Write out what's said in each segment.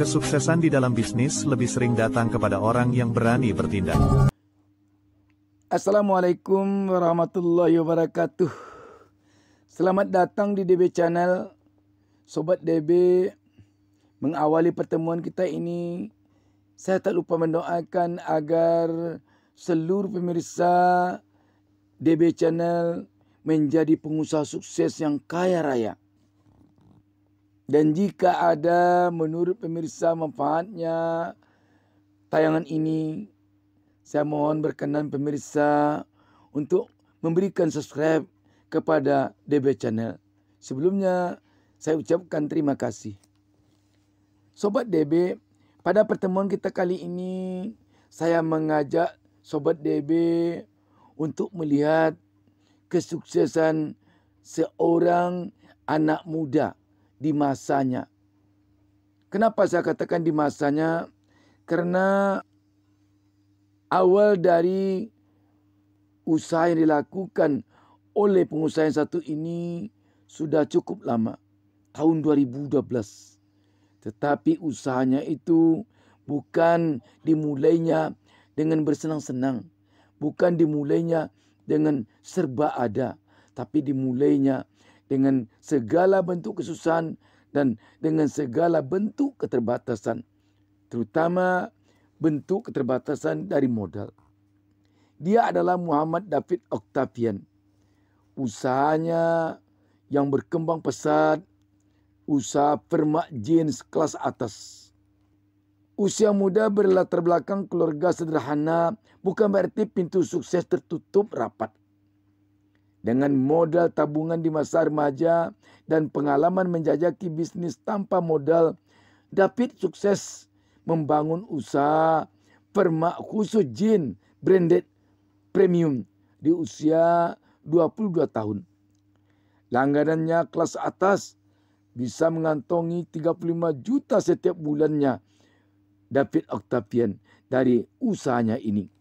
Kesuksesan di dalam bisnis lebih sering datang kepada orang yang berani bertindak. Assalamualaikum warahmatullahi wabarakatuh. Selamat datang di DB Channel. Sobat DB, mengawali pertemuan kita ini, saya tak lupa mendoakan agar seluruh pemirsa DB Channel menjadi pengusaha sukses yang kaya raya. Dan jika ada menurut pemirsa manfaatnya tayangan ini, saya mohon berkenan pemirsa untuk memberikan subscribe kepada DB Channel. Sebelumnya saya ucapkan terima kasih. Sobat DB, pada pertemuan kita kali ini saya mengajak Sobat DB untuk melihat kesuksesan seorang anak muda di masanya. Kenapa saya katakan di masanya? Karena awal dari usaha yang dilakukan oleh pengusaha yang satu ini sudah cukup lama, tahun 2012. Tetapi usahanya itu bukan dimulainya dengan bersenang-senang, bukan dimulainya dengan serba ada, tapi dimulainya dengan segala bentuk kesusahan dan dengan segala bentuk keterbatasan, terutama bentuk keterbatasan dari modal. Dia adalah Muhammad David Octavian. Usahanya yang berkembang pesat, usaha permak jeans kelas atas. Usia muda berlatar belakang keluarga sederhana bukan berarti pintu sukses tertutup rapat. Dengan modal tabungan di masa remaja dan pengalaman menjajaki bisnis tanpa modal, David sukses membangun usaha permak khusus jin branded premium di usia 22 tahun. Langganannya kelas atas, bisa mengantongi 35 juta setiap bulannya David Octavian dari usahanya ini.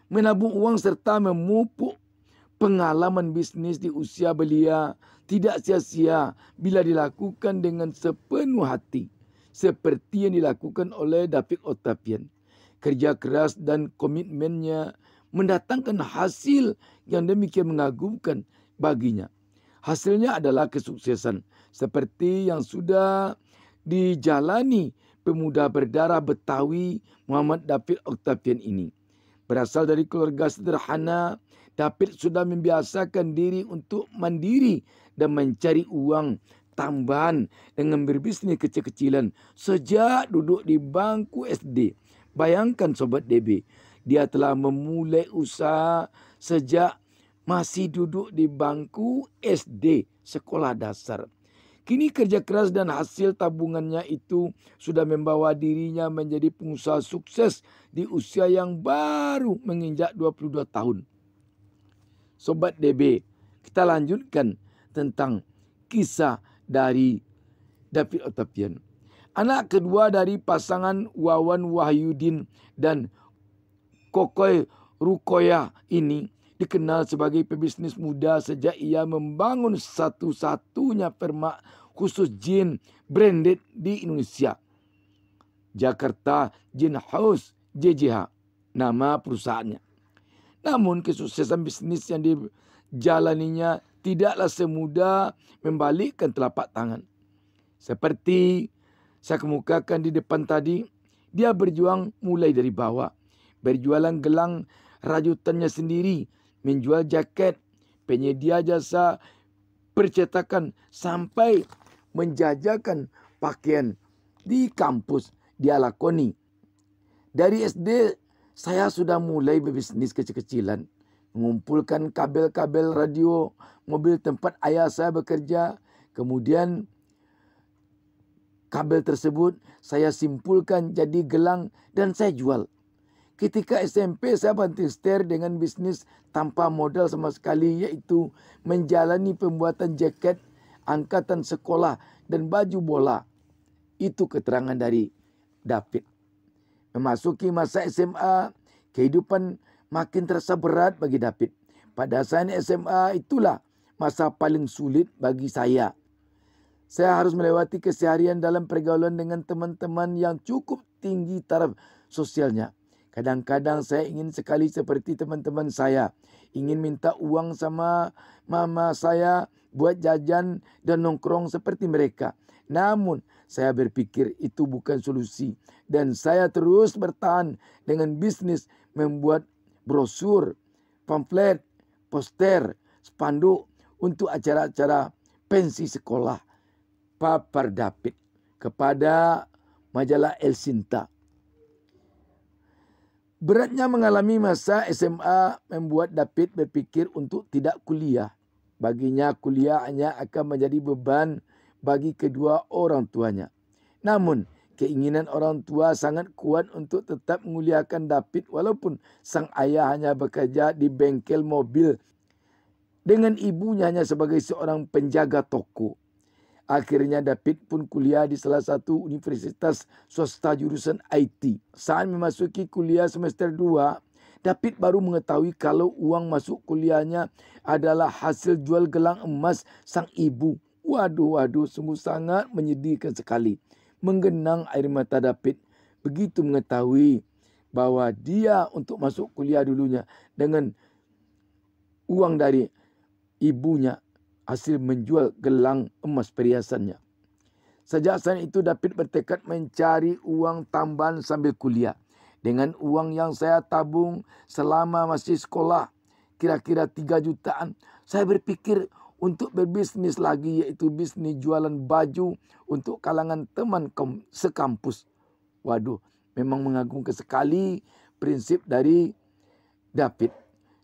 Menabung uang serta memupuk pengalaman bisnis di usia belia tidak sia-sia bila dilakukan dengan sepenuh hati, seperti yang dilakukan oleh David Octavian. Kerja keras dan komitmennya mendatangkan hasil yang demikian mengagumkan baginya. Hasilnya adalah kesuksesan seperti yang sudah dijalani pemuda berdarah Betawi Muhammad David Octavian ini. Berasal dari keluarga sederhana, David sudah membiasakan diri untuk mandiri dan mencari uang tambahan dengan berbisnis kecil-kecilan sejak duduk di bangku SD. Bayangkan Sobat DB, dia telah memulai usaha sejak masih duduk di bangku SD, sekolah dasar. Kini kerja keras dan hasil tabungannya itu sudah membawa dirinya menjadi pengusaha sukses di usia yang baru menginjak 22 tahun. Sobat DB, kita lanjutkan tentang kisah dari David Octavian. Anak kedua dari pasangan Wawan Wahyudin dan Kokoy Rukoyah ini dikenal sebagai pebisnis muda sejak ia membangun satu-satunya permak khusus jin branded di Indonesia. Jakarta Gin House JJH, nama perusahaannya. Namun kesuksesan bisnis yang dijalaninya tidaklah semudah membalikkan telapak tangan. Seperti saya kemukakan di depan tadi, dia berjuang mulai dari bawah. Berjualan gelang rajutannya sendiri, menjual jaket, penyedia jasa percetakan, sampai menjajakan pakaian di kampus dia lakoni. Dari SD saya sudah mulai berbisnis kecil-kecilan, mengumpulkan kabel-kabel radio mobil tempat ayah saya bekerja. Kemudian kabel tersebut saya simpulkan jadi gelang dan saya jual. Ketika SMP saya banting setir dengan bisnis tanpa modal sama sekali, yaitu menjalani pembuatan jaket angkatan sekolah dan baju bola. Itu keterangan dari David. Memasuki masa SMA, kehidupan makin terasa berat bagi David. Pada saat SMA itulah masa paling sulit bagi saya. Saya harus melewati keseharian dalam pergaulan dengan teman-teman yang cukup tinggi taraf sosialnya. Kadang-kadang saya ingin sekali seperti teman-teman saya. Ingin minta uang sama mama saya buat jajan dan nongkrong seperti mereka. Namun saya berpikir itu bukan solusi. Dan saya terus bertahan dengan bisnis membuat brosur, pamflet, poster, spanduk untuk acara-acara pensi sekolah. Papar David kepada majalah El Sinta. Beratnya mengalami masa SMA membuat David berpikir untuk tidak kuliah. Baginya kuliah hanya akan menjadi beban bagi kedua orang tuanya. Namun keinginan orang tua sangat kuat untuk tetap menguliakan David walaupun sang ayah hanya bekerja di bengkel mobil dengan ibunya hanya sebagai seorang penjaga toko. Akhirnya David pun kuliah di salah satu universitas swasta jurusan IT. Saat memasuki kuliah semester 2, David baru mengetahui kalau uang masuk kuliahnya adalah hasil jual gelang emas sang ibu. Waduh, sungguh sangat menyedihkan sekali. Menggenang air mata David begitu mengetahui bahwa dia untuk masuk kuliah dulunya dengan uang dari ibunya hasil menjual gelang emas perhiasannya. Sejak saat itu David bertekad mencari uang tambahan sambil kuliah. Dengan uang yang saya tabung selama masih sekolah, kira-kira 3 jutaan, saya berpikir untuk berbisnis lagi, yaitu bisnis jualan baju untuk kalangan teman sekampus. Waduh, memang mengagumkan sekali prinsip dari David.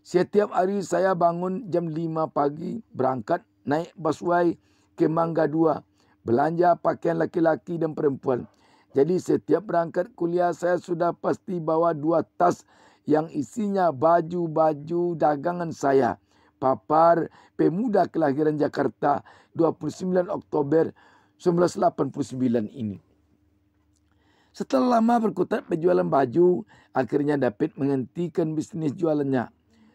Setiap hari saya bangun jam 5 pagi, berangkat naik busway ke Mangga 2, belanja pakaian laki-laki dan perempuan. Jadi setiap berangkat kuliah saya sudah pasti bawa 2 tas yang isinya baju-baju dagangan saya. Papar Pemuda kelahiran Jakarta 29 Oktober 1989 ini. Setelah lama berkutat penjualan baju, akhirnya David menghentikan bisnis jualannya.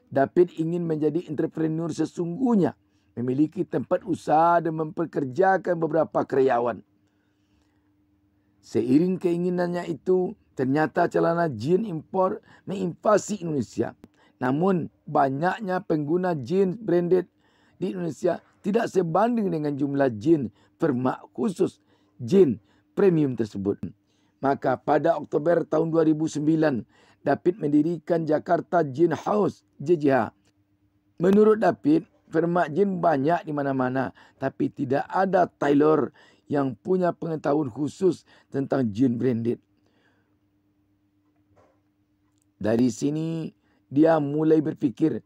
David ingin menjadi entrepreneur sesungguhnya, memiliki tempat usaha dan mempekerjakan beberapa karyawan. Seiring keinginannya itu, ternyata celana jeans impor menginvasi Indonesia. Namun banyaknya pengguna jeans branded di Indonesia tidak sebanding dengan jumlah jeans permak khusus jeans premium tersebut. Maka pada Oktober tahun 2009, David mendirikan Jakarta Jean House JJH. Menurut David, permak jeans banyak di mana-mana, tapi tidak ada tailor yang punya pengetahuan khusus tentang jeans branded. Dari sini dia mulai berpikir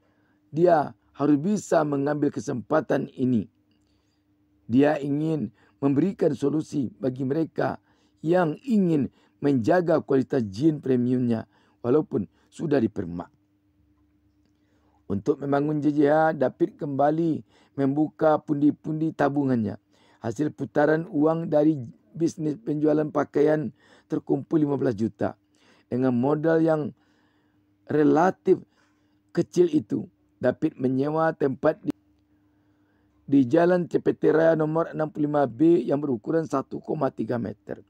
dia harus bisa mengambil kesempatan ini. Dia ingin memberikan solusi bagi mereka yang ingin menjaga kualitas jeans premiumnya walaupun sudah dipermak. Untuk membangun JJH, David kembali membuka pundi-pundi tabungannya. Hasil putaran uang dari bisnis penjualan pakaian terkumpul 15 juta. Dengan modal yang relatif kecil itu, David menyewa tempat di Jalan Cepetera nomor 65B yang berukuran 1,3 meter.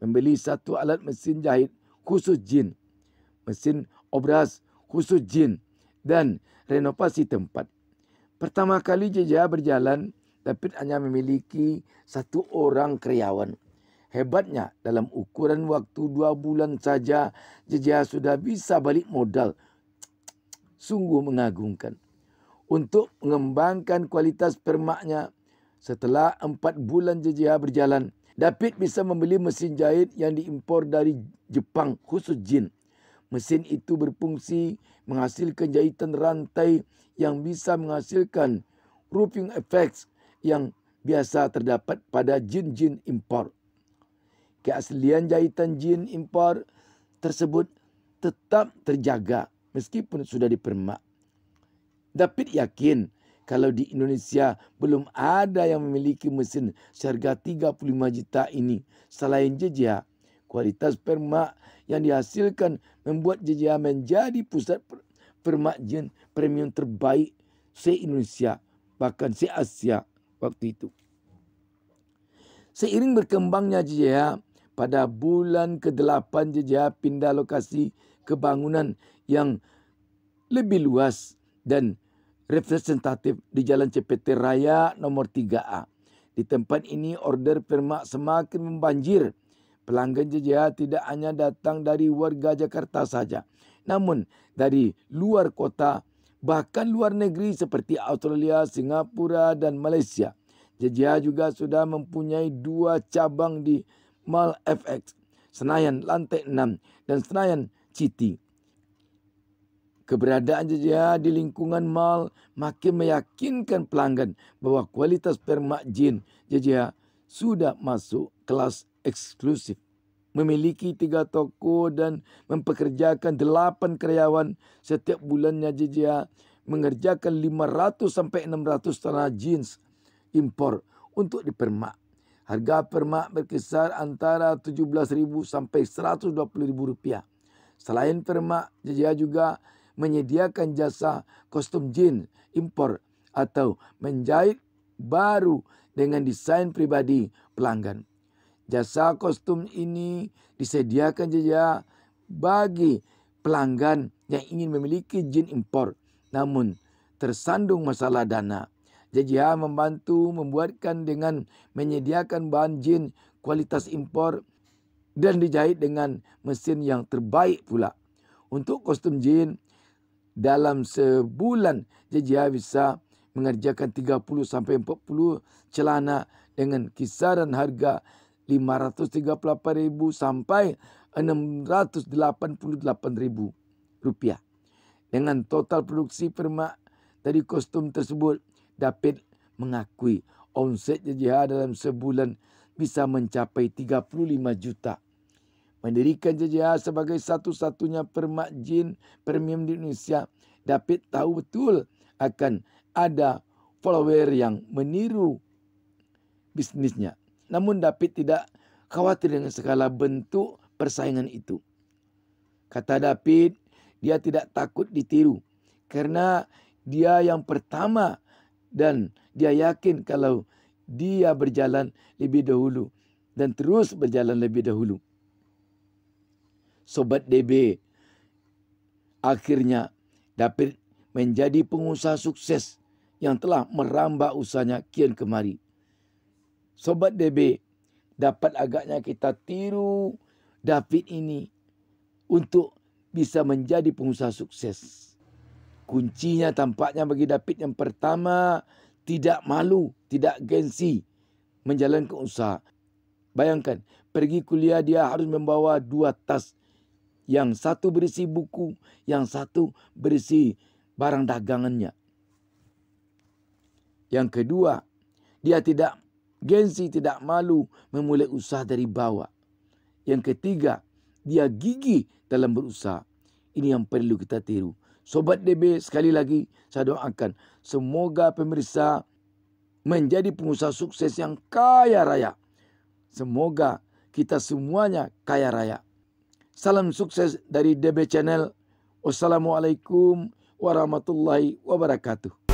Membeli satu alat mesin jahit khusus jeans, mesin obras khusus jeans, dan renovasi tempat. Pertama kali JJH berjalan, David hanya memiliki 1 orang karyawan. Hebatnya, dalam ukuran waktu 2 bulan saja, JJH sudah bisa balik modal. Sungguh mengagumkan. Untuk mengembangkan kualitas permaknya, setelah 4 bulan JJH berjalan, David bisa membeli mesin jahit yang diimpor dari Jepang khusus jeans. Mesin itu berfungsi menghasilkan jahitan rantai yang bisa menghasilkan roofing effects yang biasa terdapat pada jeans impor. Keaslian jahitan jeans impor tersebut tetap terjaga meskipun sudah dipermak. David yakin kalau di Indonesia belum ada yang memiliki mesin seharga 35 juta ini selain JJH. Kualitas permak yang dihasilkan membuat JJH menjadi pusat permak jeans premium terbaik se-Indonesia, bahkan se-Asia waktu itu. Seiring berkembangnya JJH, pada bulan ke-8 JJH pindah lokasi kebangunan yang lebih luas dan representatif di Jalan CPT Raya nomor 3A. Di tempat ini order permak semakin membanjir. Pelanggan JJH tidak hanya datang dari warga Jakarta saja, namun dari luar kota, bahkan luar negeri seperti Australia, Singapura dan Malaysia. JJH juga sudah mempunyai 2 cabang di Mall FX, Senayan lantai 6 dan Senayan City. Keberadaan JJH di lingkungan mall makin meyakinkan pelanggan bahwa kualitas permak jin JJH sudah masuk kelas eksklusif. Memiliki 3 toko dan mempekerjakan 8 karyawan, setiap bulannya JJH mengerjakan 500 sampai 600 tanah jeans impor untuk dipermak. Harga permak berkisar antara Rp17.000 sampai Rp120.000. Selain permak, JJH juga menyediakan jasa kostum jin impor atau menjahit baru dengan desain pribadi pelanggan. Jasa kostum ini disediakan JJH bagi pelanggan yang ingin memiliki jin impor namun tersandung masalah dana. JJH membantu membuatkan dengan menyediakan bahan jin kualitas impor dan dijahit dengan mesin yang terbaik pula. Untuk kostum jin, dalam sebulan JJH bisa mengerjakan 30 sampai 40 celana dengan kisaran harga Rp538.000 sampai Rp688.000. Dengan total produksi permak dari kostum tersebut, David mengakui omset JJH dalam sebulan bisa mencapai 35 juta. Mendirikan JJH sebagai satu-satunya permak jin premium di Indonesia, David tahu betul akan ada follower yang meniru bisnisnya. Namun David tidak khawatir dengan segala bentuk persaingan itu. Kata David, dia tidak takut ditiru karena dia yang pertama dan dia yakin kalau dia berjalan lebih dahulu dan terus berjalan lebih dahulu. Sobat DB, akhirnya David menjadi pengusaha sukses yang telah merambah usahanya kian kemari. Sobat DB, dapat agaknya kita tiru David ini untuk bisa menjadi pengusaha sukses. Kuncinya tampaknya bagi David yang pertama, tidak malu, tidak gengsi menjalankan usaha. Bayangkan, pergi kuliah dia harus membawa 2 tas. Yang satu berisi buku, yang satu berisi barang dagangannya. Yang kedua, dia tidak gengsi, tidak malu memulai usaha dari bawah. Yang ketiga, dia gigih dalam berusaha. Ini yang perlu kita tiru. Sobat DB, sekali lagi saya doakan semoga pemirsa menjadi pengusaha sukses yang kaya raya. Semoga kita semuanya kaya raya. Salam sukses dari DB Channel. Wassalamualaikum warahmatullahi wabarakatuh.